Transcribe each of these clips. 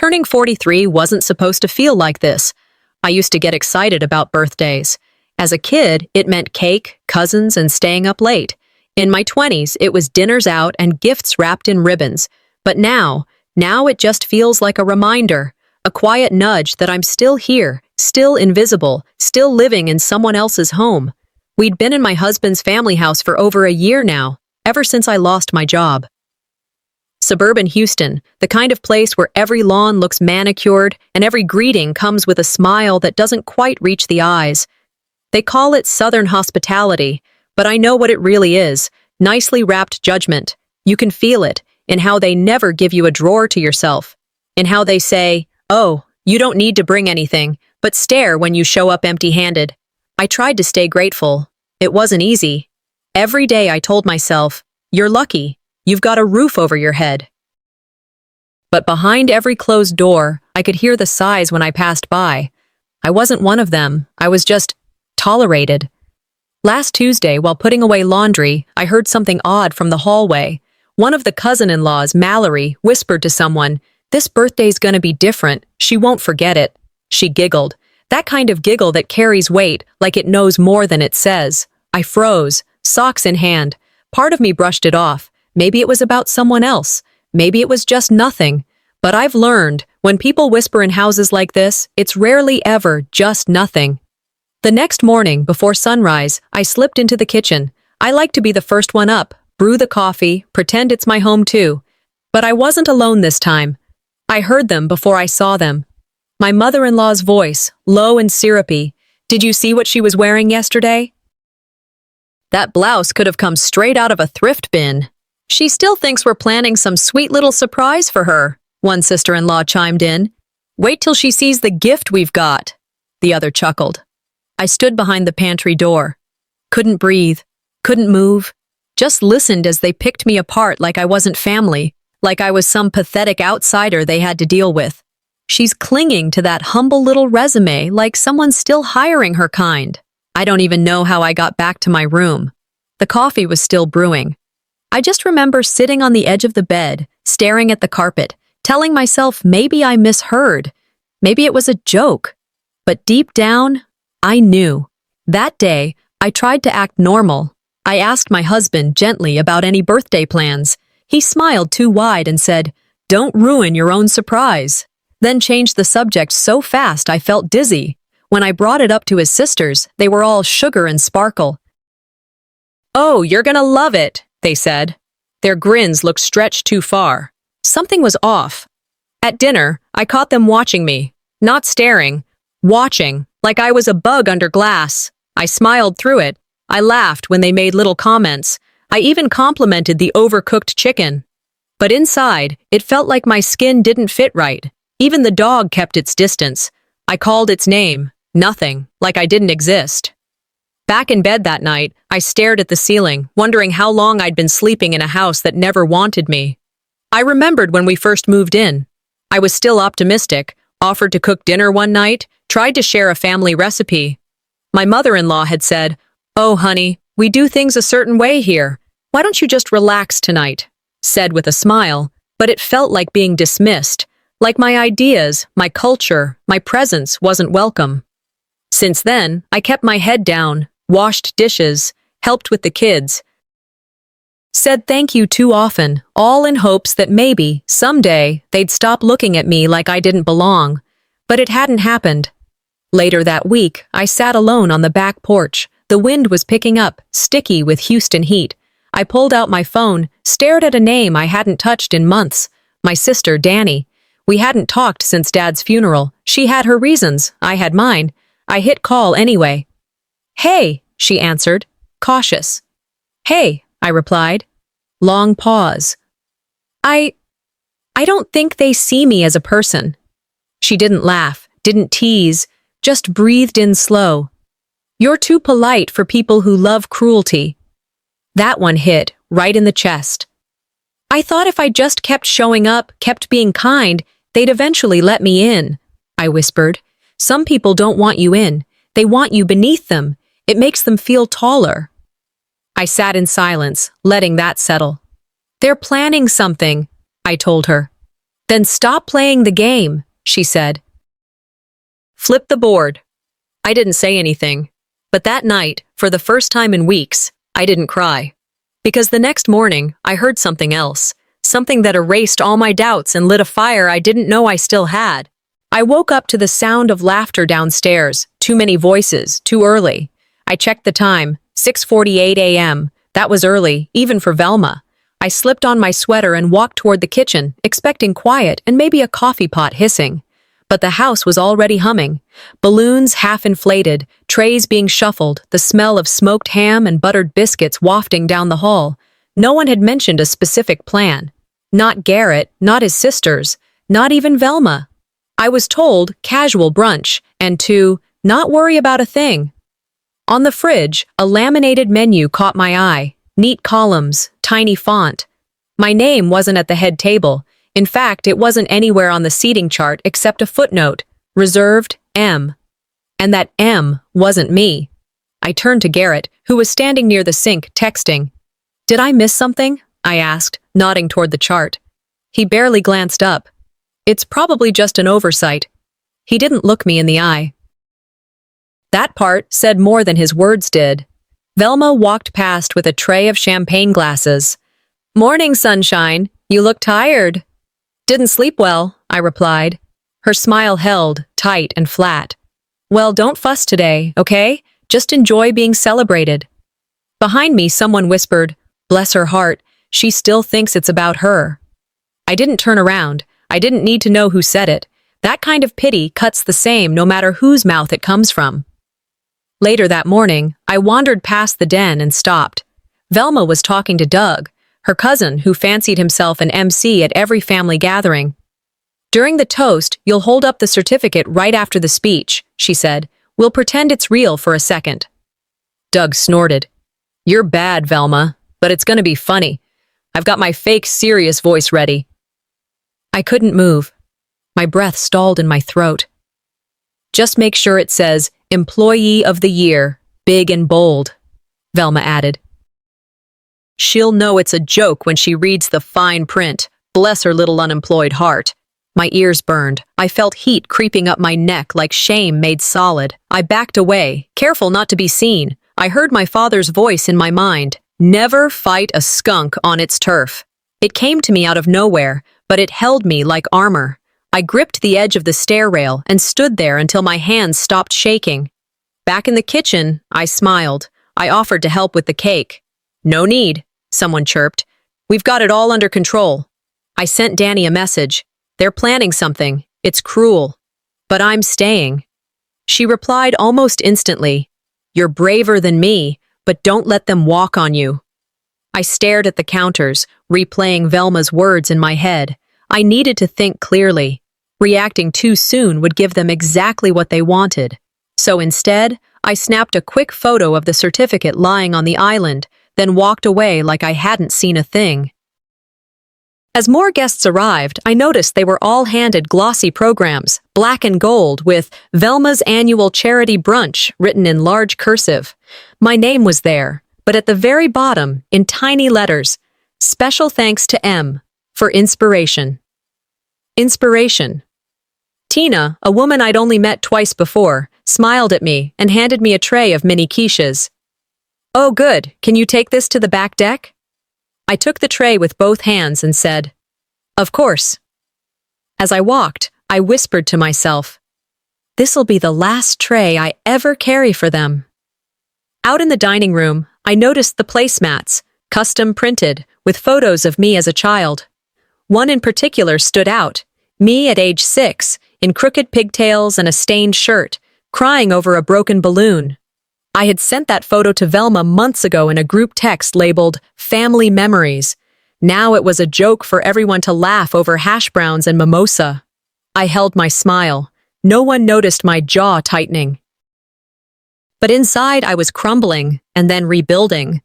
Turning 43 wasn't supposed to feel like this. I used to get excited about birthdays. As a kid, it meant cake, cousins, and staying up late. In my 20s, it was dinners out and gifts wrapped in ribbons. But now it just feels like a reminder, a quiet nudge that I'm still here, still invisible, still living in someone else's home. We'd been in my husband's family house for over a year now, ever since I lost my job. Suburban Houston, the kind of place where every lawn looks manicured and every greeting comes with a smile that doesn't quite reach the eyes. They call it Southern hospitality, but I know what it really is, nicely wrapped judgment. You can feel it in how they never give you a drawer to yourself, in how they say, "Oh, you don't need to bring anything," but stare when you show up empty-handed. I tried to stay grateful. It wasn't easy. Every day I told myself, "You're lucky. You've got a roof over your head." But behind every closed door, I could hear the sighs when I passed by. I wasn't one of them. I was just tolerated. Last Tuesday, while putting away laundry, I heard something odd from the hallway. One of the cousin-in-laws, Mallory, whispered to someone, "This birthday's gonna be different. She won't forget it." She giggled. That kind of giggle that carries weight, like it knows more than it says. I froze, socks in hand. Part of me brushed it off. Maybe it was about someone else. Maybe it was just nothing. But I've learned, when people whisper in houses like this, it's rarely ever just nothing. The next morning, before sunrise, I slipped into the kitchen. I like to be the first one up, brew the coffee, pretend it's my home too. But I wasn't alone this time. I heard them before I saw them. My mother-in-law's voice, low and syrupy. "Did you see what she was wearing yesterday? That blouse could have come straight out of a thrift bin." "She still thinks we're planning some sweet little surprise for her," one sister-in-law chimed in. "Wait till she sees the gift we've got," the other chuckled. I stood behind the pantry door. Couldn't breathe, couldn't move, just listened as they picked me apart like I wasn't family, like I was some pathetic outsider they had to deal with. She's clinging to that humble little resume like someone's still hiring her kind. I don't even know how I got back to my room. The coffee was still brewing. I just remember sitting on the edge of the bed, staring at the carpet, telling myself maybe I misheard. Maybe it was a joke. But deep down, I knew. That day, I tried to act normal. I asked my husband gently about any birthday plans. He smiled too wide and said, "Don't ruin your own surprise." Then changed the subject so fast I felt dizzy. When I brought it up to his sisters, they were all sugar and sparkle. "Oh, you're gonna love it," they said. Their grins looked stretched too far. Something was off. At dinner, I caught them watching me. Not staring. Watching, like I was a bug under glass. I smiled through it. I laughed when they made little comments. I even complimented the overcooked chicken. But inside, it felt like my skin didn't fit right. Even the dog kept its distance. I called its name. Nothing. Like I didn't exist. Back in bed that night, I stared at the ceiling, wondering how long I'd been sleeping in a house that never wanted me. I remembered when we first moved in. I was still optimistic, offered to cook dinner one night, tried to share a family recipe. My mother-in-law had said, "Oh, honey, we do things a certain way here. Why don't you just relax tonight?" Said with a smile, but it felt like being dismissed, like my ideas, my culture, my presence wasn't welcome. Since then, I kept my head down, washed dishes, helped with the kids, said thank you too often, all in hopes that maybe, someday, they'd stop looking at me like I didn't belong. But it hadn't happened. Later that week, I sat alone on the back porch. The wind was picking up, sticky with Houston heat. I pulled out my phone, stared at a name I hadn't touched in months. My sister, Danny. We hadn't talked since Dad's funeral. She had her reasons, I had mine. I hit call anyway. "Hey," she answered, cautious. "Hey," I replied. Long pause. I don't think they see me as a person." She didn't laugh, didn't tease, just breathed in slow. "You're too polite for people who love cruelty." That one hit, right in the chest. I thought if I just kept showing up, kept being kind, they'd eventually let me in, I whispered. "Some people don't want you in. They want you beneath them. It makes them feel taller." I sat in silence, letting that settle. "They're planning something," I told her. Then stop playing the game, she said. Flip the board. I didn't say anything. But that night, for the first time in weeks, I didn't cry. Because the next morning, I heard something else. Something that erased all my doubts and lit a fire I didn't know I still had. I woke up to the sound of laughter downstairs. Too many voices, too early. I checked the time, 6:48 a.m. That was early, even for Velma. I slipped on my sweater and walked toward the kitchen, expecting quiet and maybe a coffee pot hissing. But the house was already humming. Balloons half inflated, trays being shuffled, the smell of smoked ham and buttered biscuits wafting down the hall. No one had mentioned a specific plan. Not Garrett, not his sisters, not even Velma. I was told casual brunch, and to not worry about a thing. On the fridge, a laminated menu caught my eye. Neat columns, tiny font. My name wasn't at the head table. In fact, it wasn't anywhere on the seating chart except a footnote, reserved M. And that M wasn't me. I turned to Garrett, who was standing near the sink, texting. Did I miss something? I asked, nodding toward the chart. He barely glanced up. It's probably just an oversight. He didn't look me in the eye. That part said more than his words did. Velma walked past with a tray of champagne glasses. Morning, sunshine. You look tired. Didn't sleep well, I replied. Her smile held, tight and flat. Well, don't fuss today, okay? Just enjoy being celebrated. Behind me, someone whispered, bless her heart, she still thinks it's about her. I didn't turn around. I didn't need to know who said it. That kind of pity cuts the same no matter whose mouth it comes from. Later that morning, I wandered past the den and stopped. Velma was talking to Doug, her cousin who fancied himself an MC at every family gathering. During the toast, you'll hold up the certificate right after the speech, she said. We'll pretend it's real for a second. Doug snorted. You're bad, Velma, but it's gonna be funny. I've got my fake serious voice ready. I couldn't move. My breath stalled in my throat. Just make sure it says, Employee of the Year, big and bold, Velma added. She'll know it's a joke when she reads the fine print. Bless her little unemployed heart. My ears burned. I felt heat creeping up my neck like shame made solid. I backed away, careful not to be seen. I heard my father's voice in my mind. Never fight a skunk on its turf. It came to me out of nowhere, but it held me like armor. I gripped the edge of the stair rail and stood there until my hands stopped shaking. Back in the kitchen, I smiled. I offered to help with the cake. No need, someone chirped. We've got it all under control. I sent Danny a message. They're planning something. It's cruel. But I'm staying. She replied almost instantly. You're braver than me, but don't let them walk on you. I stared at the counters, replaying Velma's words in my head. I needed to think clearly. Reacting too soon would give them exactly what they wanted. So instead, I snapped a quick photo of the certificate lying on the island, then walked away like I hadn't seen a thing. As more guests arrived, I noticed they were all handed glossy programs, black and gold, with Velma's annual charity brunch written in large cursive. My name was there, but at the very bottom, in tiny letters, special thanks to M. for inspiration. Inspiration. Tina, a woman I'd only met twice before, smiled at me and handed me a tray of mini quiches. Oh good, can you take this to the back deck? I took the tray with both hands and said, Of course. As I walked, I whispered to myself, This'll be the last tray I ever carry for them. Out in the dining room, I noticed the placemats, custom printed, with photos of me as a child. One in particular stood out, me at age 6, in crooked pigtails and a stained shirt, crying over a broken balloon. I had sent that photo to Velma months ago in a group text labeled Family Memories. Now it was a joke for everyone to laugh over hash browns and mimosa. I held my smile. No one noticed my jaw tightening. But inside I was crumbling and then rebuilding.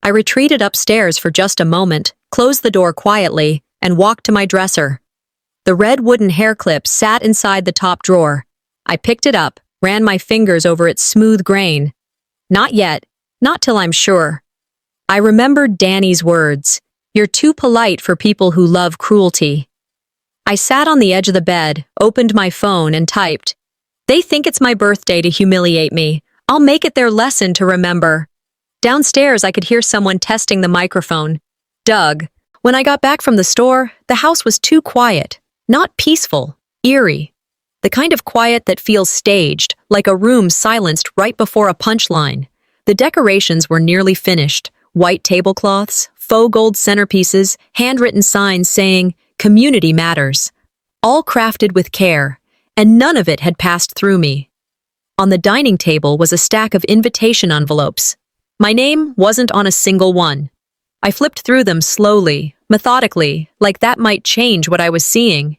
I retreated upstairs for just a moment, closed the door quietly, and walked to my dresser. The red wooden hair clip sat inside the top drawer. I picked it up, ran my fingers over its smooth grain. Not yet, not till I'm sure. I remembered Danny's words, You're too polite for people who love cruelty. I sat on the edge of the bed, opened my phone, and typed, "They think it's my birthday to humiliate me. I'll make it their lesson to remember." Downstairs, I could hear someone testing the microphone. Doug. When I got back from the store, the house was too quiet. Not peaceful, eerie. The kind of quiet that feels staged, like a room silenced right before a punchline. The decorations were nearly finished. White tablecloths, faux gold centerpieces, handwritten signs saying, "Community matters." All crafted with care, and none of it had passed through me. On the dining table was a stack of invitation envelopes. My name wasn't on a single one. I flipped through them slowly, methodically, like that might change what I was seeing.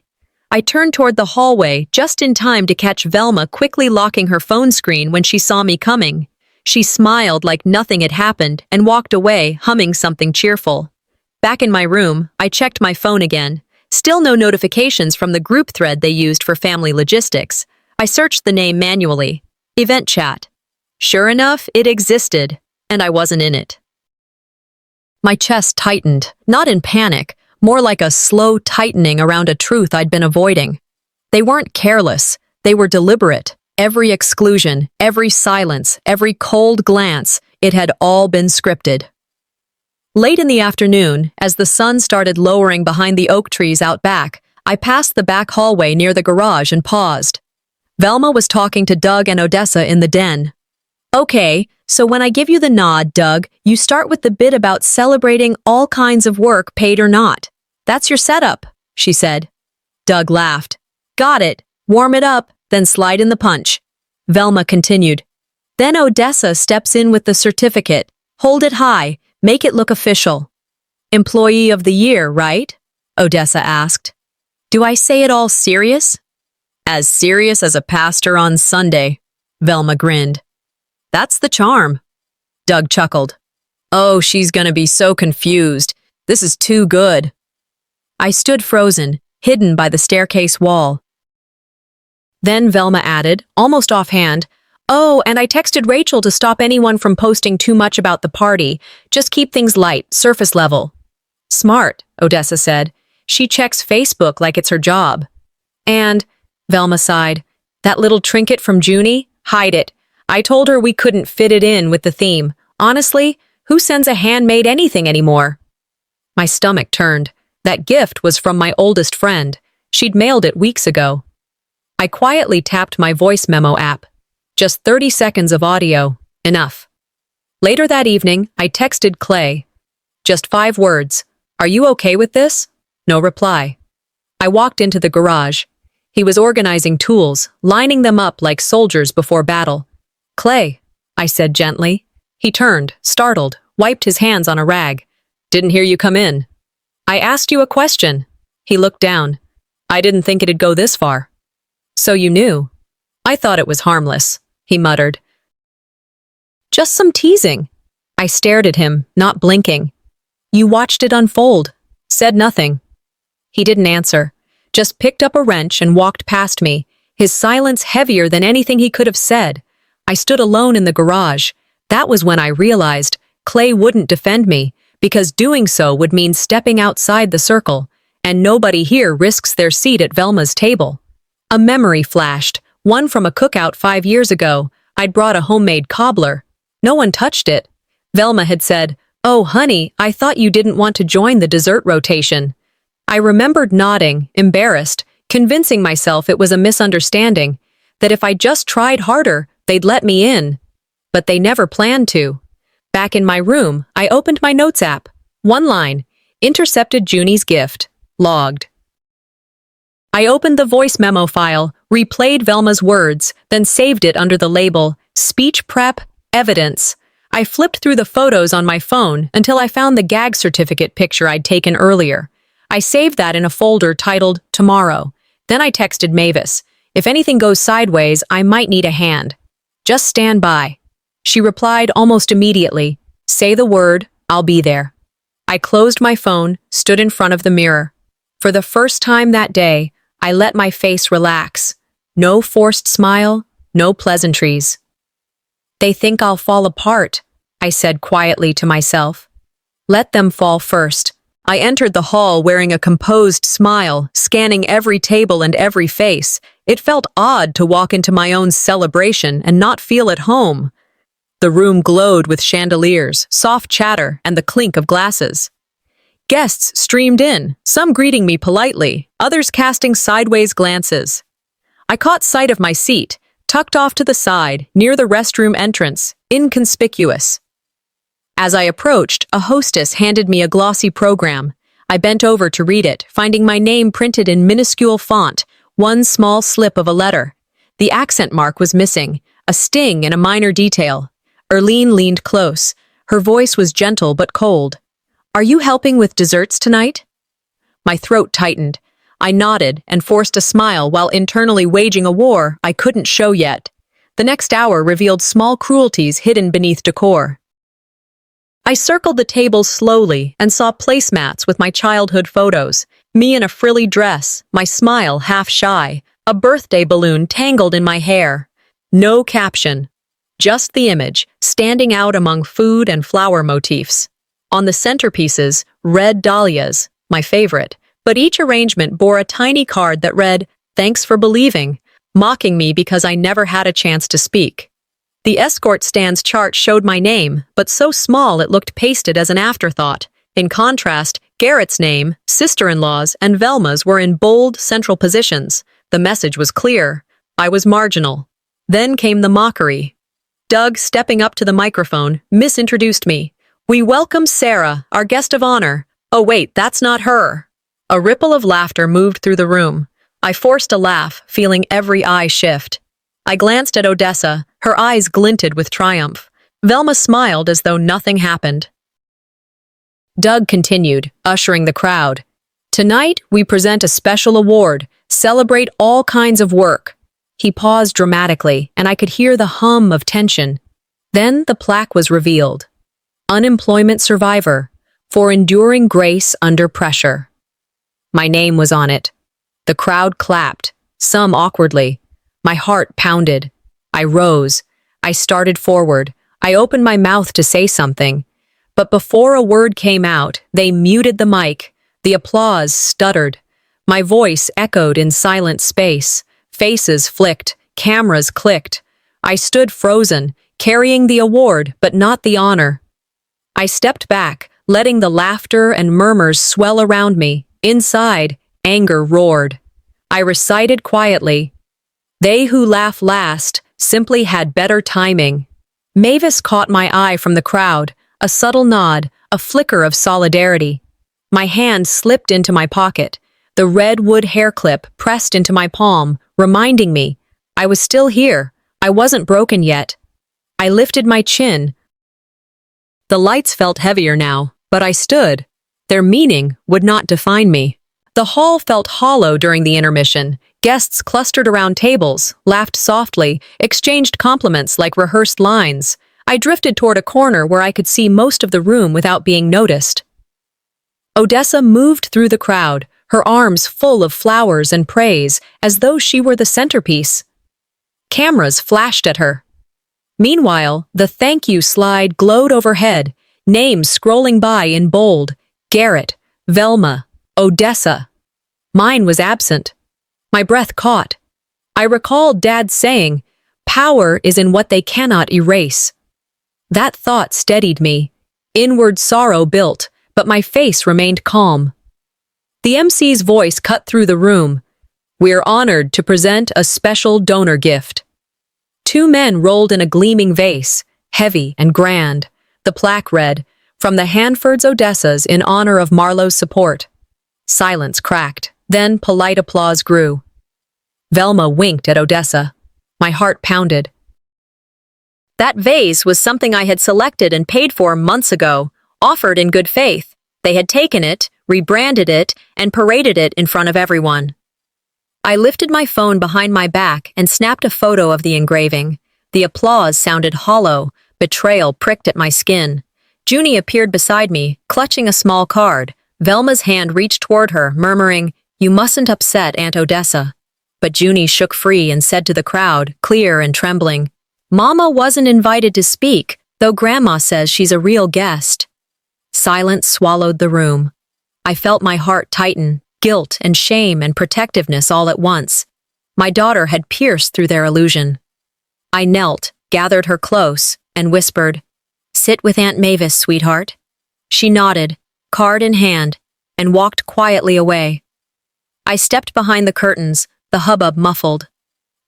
I turned toward the hallway just in time to catch Velma quickly locking her phone screen when she saw me coming. She smiled like nothing had happened and walked away, humming something cheerful. Back in my room, I checked my phone again. Still no notifications from the group thread they used for family logistics. I searched the name manually. Event chat. Sure enough, it existed, and I wasn't in it. My chest tightened, not in panic, more like a slow tightening around a truth I'd been avoiding. They weren't careless, they were deliberate. Every exclusion, every silence, every cold glance, it had all been scripted. Late in the afternoon, as the sun started lowering behind the oak trees out back, I passed the back hallway near the garage and paused. Velma was talking to Doug and Odessa in the den. "Okay, so when I give you the nod, Doug, you start with the bit about celebrating all kinds of work, paid or not. That's your setup," she said. Doug laughed. "Got it. Warm it up, then slide in the punch." Velma continued. "Then Odessa steps in with the certificate. Hold it high, make it look official." "Employee of the year, right?" Odessa asked. "Do I say it all serious?" "As serious as a pastor on Sunday," Velma grinned. "That's the charm." Doug chuckled. "Oh, she's gonna be so confused. This is too good." I stood frozen, hidden by the staircase wall. Then Velma added, almost offhand, "Oh, and I texted Rachel to stop anyone from posting too much about the party. Just keep things light, surface level." "Smart," Odessa said. "She checks Facebook like it's her job." "And," Velma sighed, "that little trinket from Junie? Hide it. I told her we couldn't fit it in with the theme. Honestly, who sends a handmade anything anymore?" My stomach turned. That gift was from my oldest friend. She'd mailed it weeks ago. I quietly tapped my voice memo app. Just 30 seconds of audio. Enough. Later that evening, I texted Clay. Just 5 words. "Are you okay with this?" No reply. I walked into the garage. He was organizing tools, lining them up like soldiers before battle. "Clay," I said gently. He turned, startled, wiped his hands on a rag. "Didn't hear you come in." "I asked you a question." He looked down. "I didn't think it'd go this far." "So you knew?" "I thought it was harmless," he muttered. "Just some teasing." I stared at him, not blinking. "You watched it unfold. Said nothing." He didn't answer, just picked up a wrench and walked past me, his silence heavier than anything he could have said. I stood alone in the garage. That was when I realized Clay wouldn't defend me, because doing so would mean stepping outside the circle, and nobody here risks their seat at Velma's table. A memory flashed, one from a cookout 5 years ago. I'd brought a homemade cobbler. No one touched it. Velma had said, "Oh, honey, I thought you didn't want to join the dessert rotation." I remembered nodding, embarrassed, convincing myself it was a misunderstanding, that if I just tried harder, they'd let me in. But they never planned to. Back in my room, I opened my notes app. One line, intercepted Junie's gift, logged. I opened the voice memo file, replayed Velma's words, then saved it under the label, speech prep, evidence. I flipped through the photos on my phone until I found the gag certificate picture I'd taken earlier. I saved that in a folder titled Tomorrow. Then I texted Mavis. If anything goes sideways, I might need a hand. Just stand by. She replied almost immediately. Say the word, I'll be there. I closed my phone, stood in front of the mirror. For the first time that day, I let my face relax. No forced smile, no pleasantries. They think I'll fall apart, I said quietly to myself. Let them fall first. I entered the hall wearing a composed smile, scanning every table and every face. It felt odd to walk into my own celebration and not feel at home. The room glowed with chandeliers, soft chatter, and the clink of glasses. Guests streamed in, some greeting me politely, others casting sideways glances. I caught sight of my seat, tucked off to the side, near the restroom entrance, inconspicuous. As I approached, a hostess handed me a glossy program. I bent over to read it, finding my name printed in minuscule font, one small slip of a letter. The accent mark was missing, a sting in a minor detail. Erlene leaned close. Her voice was gentle but cold. "Are you helping with desserts tonight?" My throat tightened. I nodded and forced a smile while internally waging a war I couldn't show yet. The next hour revealed small cruelties hidden beneath decor. I circled the table slowly and saw placemats with my childhood photos, me in a frilly dress, my smile half shy, a birthday balloon tangled in my hair. No caption, just the image, standing out among food and flower motifs. On the centerpieces, red dahlias, my favorite, but each arrangement bore a tiny card that read, "Thanks for believing," mocking me because I never had a chance to speak. The escort stand's chart showed my name, but so small it looked pasted as an afterthought. In contrast, Garrett's name, sister-in-law's, and Velma's were in bold, central positions. The message was clear. I was marginal. Then came the mockery. Doug, stepping up to the microphone, misintroduced me. "We welcome Sarah, our guest of honor." "Oh wait, that's not her." A ripple of laughter moved through the room. I forced a laugh, feeling every eye shift. I glanced at Odessa. Her eyes glinted with triumph. Velma smiled as though nothing happened. Doug continued, ushering the crowd. "Tonight, we present a special award. Celebrate all kinds of work." He paused dramatically, and I could hear the hum of tension. Then the plaque was revealed. Unemployment survivor, for enduring grace under pressure. My name was on it. The crowd clapped, some awkwardly. My heart pounded. I rose. I started forward. I opened my mouth to say something. But before a word came out, they muted the mic. The applause stuttered. My voice echoed in silent space. Faces flicked. Cameras clicked. I stood frozen, carrying the award, but not the honor. I stepped back, letting the laughter and murmurs swell around me. Inside, anger roared. I recited quietly, "They who laugh last simply had better timing." Mavis caught my eye from the crowd, a subtle nod, a flicker of solidarity. My hand slipped into my pocket, the red wood hair clip pressed into my palm, reminding me I was still here. I wasn't broken yet. I lifted my chin. The lights felt heavier now, but I stood. Their meaning would not define me. The hall felt hollow during the intermission. Guests clustered around tables, laughed softly, exchanged compliments like rehearsed lines. I drifted toward a corner where I could see most of the room without being noticed. Odessa moved through the crowd, her arms full of flowers and praise, as though she were the centerpiece. Cameras flashed at her. Meanwhile, the thank you slide glowed overhead, names scrolling by in bold. Garrett, Velma, Odessa. Mine was absent. My breath caught. I recalled Dad saying, "Power is in what they cannot erase." That thought steadied me. Inward sorrow built, but my face remained calm. The MC's voice cut through the room. "We're honored to present a special donor gift." Two men rolled in a gleaming vase, heavy and grand. The plaque read, "From the Hanfords Odessas in honor of Marlowe's support." Silence cracked. Then polite applause grew. Velma winked at Odessa. My heart pounded. That vase was something I had selected and paid for months ago, offered in good faith. They had taken it, rebranded it, and paraded it in front of everyone. I lifted my phone behind my back and snapped a photo of the engraving. The applause sounded hollow. Betrayal pricked at my skin. Junie appeared beside me, clutching a small card. Velma's hand reached toward her, murmuring, "You mustn't upset Aunt Odessa." But Junie shook free and said to the crowd, clear and trembling, "Mama wasn't invited to speak, though Grandma says she's a real guest." Silence swallowed the room. I felt my heart tighten, guilt and shame and protectiveness all at once. My daughter had pierced through their illusion. I knelt, gathered her close, and whispered, "Sit with Aunt Mavis, sweetheart." She nodded, card in hand, and walked quietly away. I stepped behind the curtains, the hubbub muffled.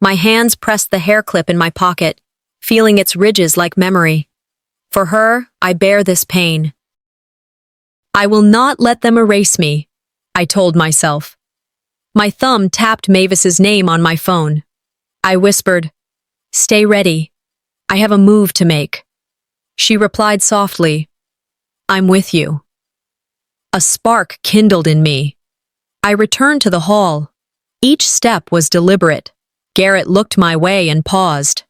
My hands pressed the hair clip in my pocket, feeling its ridges like memory. For her, I bear this pain. I will not let them erase me, I told myself. My thumb tapped Mavis's name on my phone. I whispered, "Stay ready. I have a move to make." She replied softly, "I'm with you." A spark kindled in me. I returned to the hall. Each step was deliberate. Garrett looked my way and paused.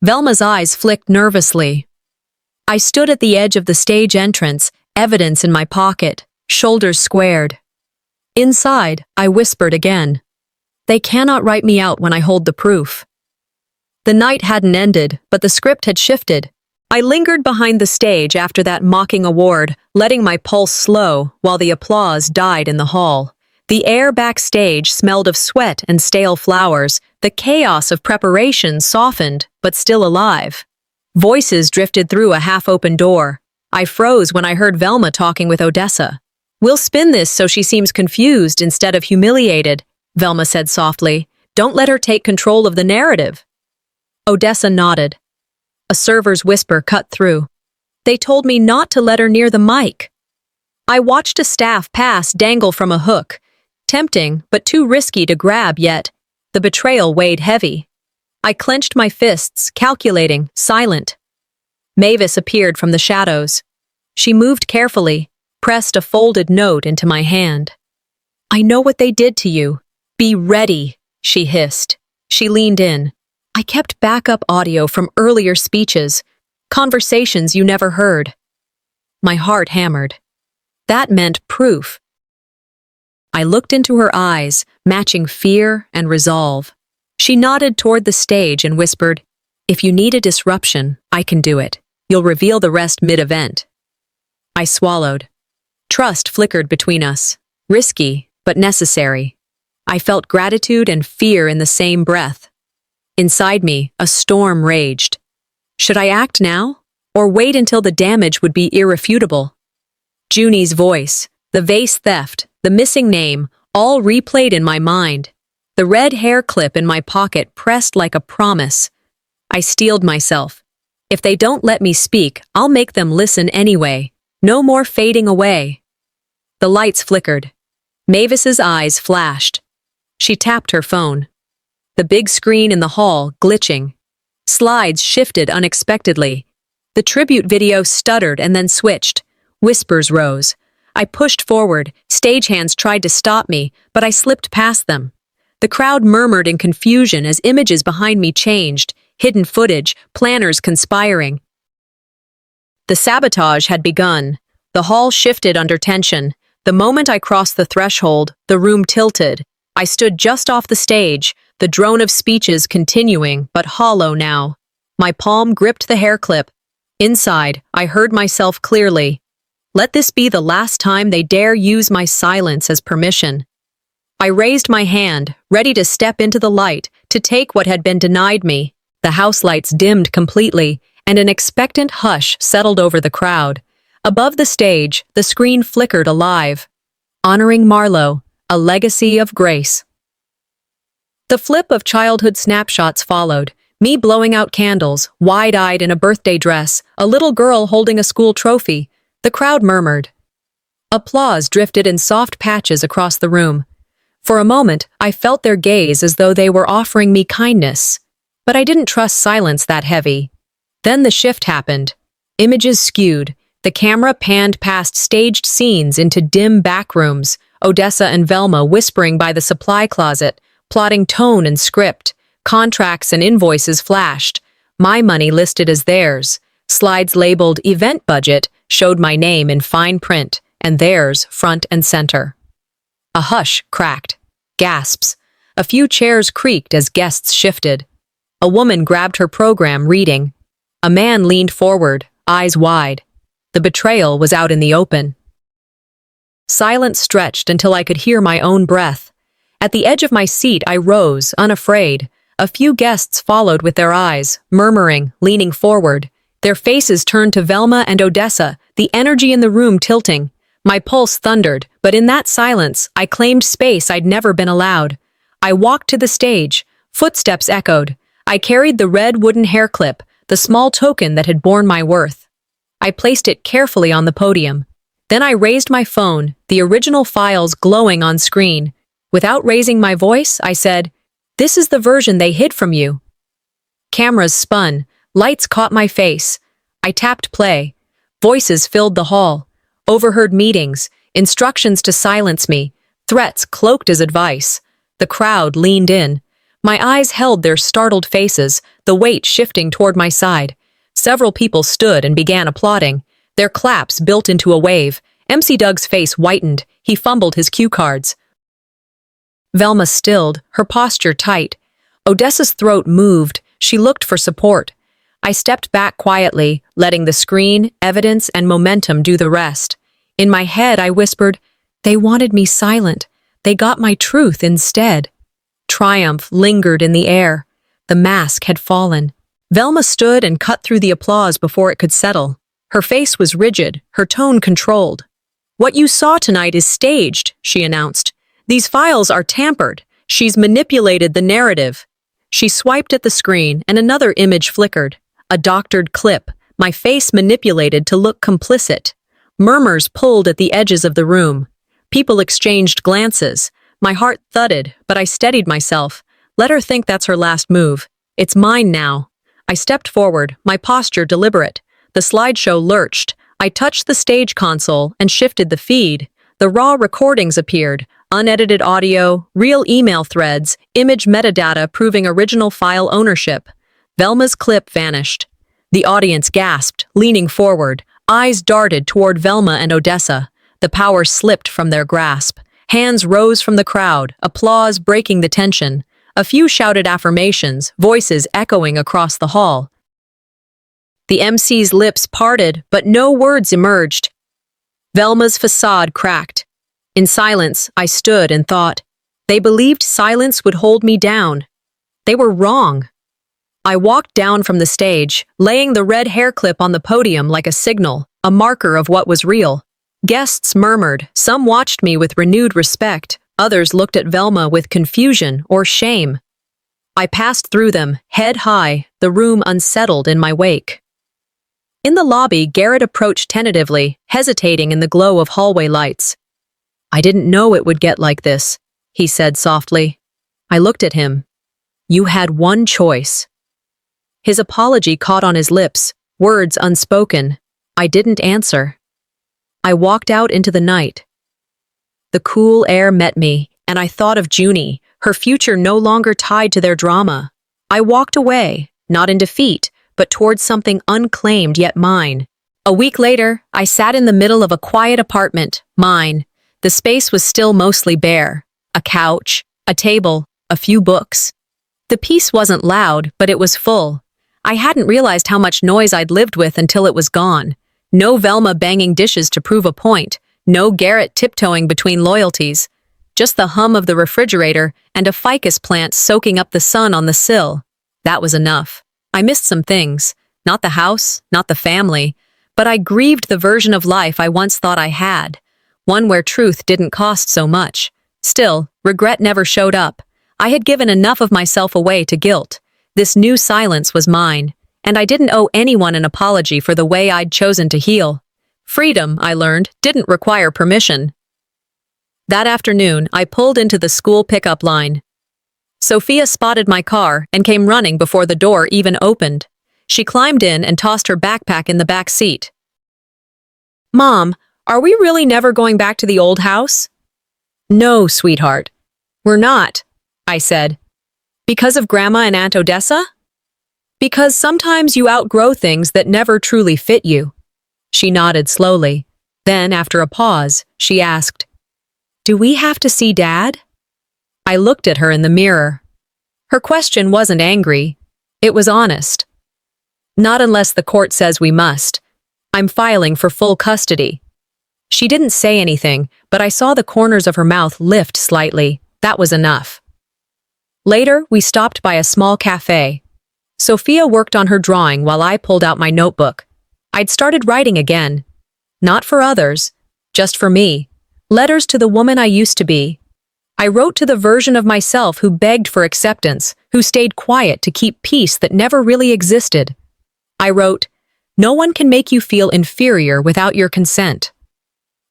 Velma's eyes flicked nervously. I stood at the edge of the stage entrance, evidence in my pocket, shoulders squared. Inside, I whispered again, "They cannot write me out when I hold the proof." The night hadn't ended, but the script had shifted. I lingered behind the stage after that mocking award, letting my pulse slow while the applause died in the hall. The air backstage smelled of sweat and stale flowers. The chaos of preparation softened, but still alive. Voices drifted through a half-open door. I froze when I heard Velma talking with Odessa. "We'll spin this so she seems confused instead of humiliated," Velma said softly. "Don't let her take control of the narrative." Odessa nodded. A server's whisper cut through. "They told me not to let her near the mic." I watched a staff pass dangle from a hook. Tempting, but too risky to grab yet. The betrayal weighed heavy. I clenched my fists, calculating, silent. Mavis appeared from the shadows. She moved carefully, pressed a folded note into my hand. "I know what they did to you. Be ready," she hissed. She leaned in. I kept backup audio from earlier speeches, conversations you never heard. My heart hammered. That meant proof. I looked into her eyes, matching fear and resolve. She nodded toward the stage and whispered, "If you need a disruption, I can do it. You'll reveal the rest mid-event." I swallowed. Trust flickered between us. Risky, but necessary. I felt gratitude and fear in the same breath. Inside me, a storm raged. Should I act now, or wait until the damage would be irrefutable? Junie's voice, the vase theft, the missing name, all replayed in my mind. The red hair clip in my pocket pressed like a promise. I steeled myself. If they don't let me speak, I'll make them listen anyway. No more fading away. The lights flickered. Mavis's eyes flashed. She tapped her phone. The big screen in the hall glitching. Slides shifted unexpectedly. The tribute video stuttered and then switched. Whispers rose. I pushed forward. Stagehands tried to stop me, but I slipped past them. The crowd murmured in confusion as images behind me changed, hidden footage, planners conspiring. The sabotage had begun. The hall shifted under tension. The moment I crossed the threshold, the room tilted. I stood just off the stage, the drone of speeches continuing, but hollow now. My palm gripped the hair clip. Inside, I heard myself clearly. Let this be the last time they dare use my silence as permission. I raised my hand, ready to step into the light, to take what had been denied me. The house lights dimmed completely, and an expectant hush settled over the crowd. Above the stage, the screen flickered alive. Honoring Marlowe, a legacy of grace. The flip of childhood snapshots followed, me blowing out candles, wide-eyed in a birthday dress, a little girl holding a school trophy. The crowd murmured. Applause drifted in soft patches across the room. For a moment, I felt their gaze as though they were offering me kindness. But I didn't trust silence that heavy. Then the shift happened. Images skewed. The camera panned past staged scenes into dim back rooms, Odessa and Velma whispering by the supply closet, plotting tone and script. Contracts and invoices flashed. My money listed as theirs. Slides labeled event budget showed my name in fine print, and theirs front and center. A hush cracked. Gasps. A few chairs creaked as guests shifted. A woman grabbed her program, reading. A man leaned forward, eyes wide. The betrayal was out in the open. Silence stretched until I could hear my own breath. At the edge of my seat, I rose, unafraid. A few guests followed with their eyes, murmuring, leaning forward. Their faces turned to Velma and Odessa, the energy in the room tilting. My pulse thundered, but in that silence, I claimed space I'd never been allowed. I walked to the stage. Footsteps echoed. I carried the red wooden hair clip, the small token that had borne my worth. I placed it carefully on the podium. Then I raised my phone, the original files glowing on screen. Without raising my voice, I said, "This is the version they hid from you." Cameras spun. Lights caught my face. I tapped play. Voices filled the hall. Overheard meetings, instructions to silence me, threats cloaked as advice. The crowd leaned in. My eyes held their startled faces, the weight shifting toward my side. Several people stood and began applauding. Their claps built into a wave. MC Doug's face whitened. He fumbled his cue cards. Velma stilled, her posture tight. Odessa's throat moved. She looked for support. I stepped back quietly, letting the screen, evidence, and momentum do the rest. In my head, I whispered, "They wanted me silent. They got my truth instead." Triumph lingered in the air. The mask had fallen. Velma stood and cut through the applause before it could settle. Her face was rigid, her tone controlled. "What you saw tonight is staged," she announced. "These files are tampered. She's manipulated the narrative." She swiped at the screen, and another image flickered. A doctored clip, my face manipulated to look complicit. Murmurs pulled at the edges of the room. People exchanged glances. My heart thudded, but I steadied myself. Let her think that's her last move. It's mine now. I stepped forward, my posture deliberate. The slideshow lurched. I touched the stage console and shifted the feed. The raw recordings appeared, unedited audio, real email threads, image metadata proving original file ownership. Velma's clip vanished. The audience gasped, leaning forward. Eyes darted toward Velma and Odessa. The power slipped from their grasp. Hands rose from the crowd, applause breaking the tension. A few shouted affirmations, voices echoing across the hall. The MC's lips parted, but no words emerged. Velma's facade cracked. In silence, I stood and thought. They believed silence would hold me down. They were wrong. I walked down from the stage, laying the red hair clip on the podium like a signal, a marker of what was real. Guests murmured, some watched me with renewed respect, others looked at Velma with confusion or shame. I passed through them, head high, the room unsettled in my wake. In the lobby, Garrett approached tentatively, hesitating in the glow of hallway lights. "I didn't know it would get like this," he said softly. I looked at him. "You had one choice." His apology caught on his lips, words unspoken. I didn't answer. I walked out into the night. The cool air met me, and I thought of Junie, her future no longer tied to their drama. I walked away, not in defeat, but towards something unclaimed yet mine. A week later, I sat in the middle of a quiet apartment, mine. The space was still mostly bare. A couch, a table, a few books. The peace wasn't loud, but it was full. I hadn't realized how much noise I'd lived with until it was gone. No Velma banging dishes to prove a point. No Garrett tiptoeing between loyalties. Just the hum of the refrigerator and a ficus plant soaking up the sun on the sill. That was enough. I missed some things. Not the house, not the family. But I grieved the version of life I once thought I had. One where truth didn't cost so much. Still, regret never showed up. I had given enough of myself away to guilt. This new silence was mine, and I didn't owe anyone an apology for the way I'd chosen to heal. Freedom, I learned, didn't require permission. That afternoon, I pulled into the school pickup line. Sophia spotted my car and came running before the door even opened. She climbed in and tossed her backpack in the back seat. "Mom, are we really never going back to the old house?" "No, sweetheart. We're not," I said. "Because of Grandma and Aunt Odessa?" "Because sometimes you outgrow things that never truly fit you." She nodded slowly. Then, after a pause, she asked, "Do we have to see Dad?" I looked at her in the mirror. Her question wasn't angry. It was honest. "Not unless the court says we must. I'm filing for full custody." She didn't say anything, but I saw the corners of her mouth lift slightly. That was enough. Later, we stopped by a small cafe. Sophia worked on her drawing while I pulled out my notebook. I'd started writing again. Not for others, just for me. Letters to the woman I used to be. I wrote to the version of myself who begged for acceptance, who stayed quiet to keep peace that never really existed. I wrote, "No one can make you feel inferior without your consent."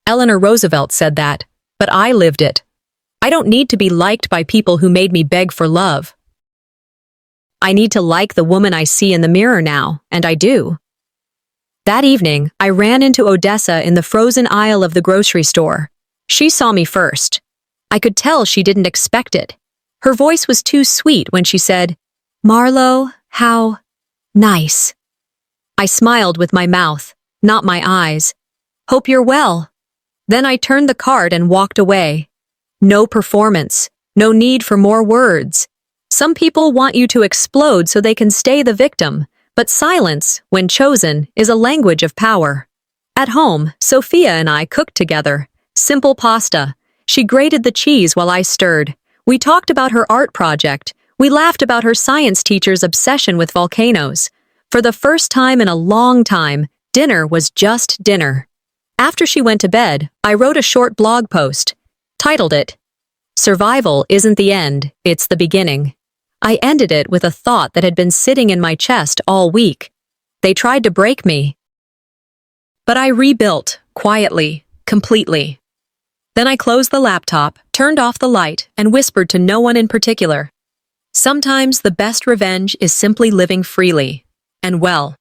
Eleanor Roosevelt said that, but I lived it. I don't need to be liked by people who made me beg for love. I need to like the woman I see in the mirror now, and I do. That evening, I ran into Odessa in the frozen aisle of the grocery store. She saw me first. I could tell she didn't expect it. Her voice was too sweet when she said, "Marlo, how nice." I smiled with my mouth, not my eyes. "Hope you're well." Then I turned the card and walked away. No performance, no need for more words. Some people want you to explode so they can stay the victim, but silence, when chosen, is a language of power. At home, Sophia and I cooked together. Simple pasta. She grated the cheese while I stirred. We talked about her art project. We laughed about her science teacher's obsession with volcanoes. For the first time in a long time, dinner was just dinner. After she went to bed, I wrote a short blog post, titled it, "Survival isn't the end, it's the beginning." I ended it with a thought that had been sitting in my chest all week. They tried to break me. But I rebuilt, quietly, completely. Then I closed the laptop, turned off the light, and whispered to no one in particular. Sometimes the best revenge is simply living freely and well.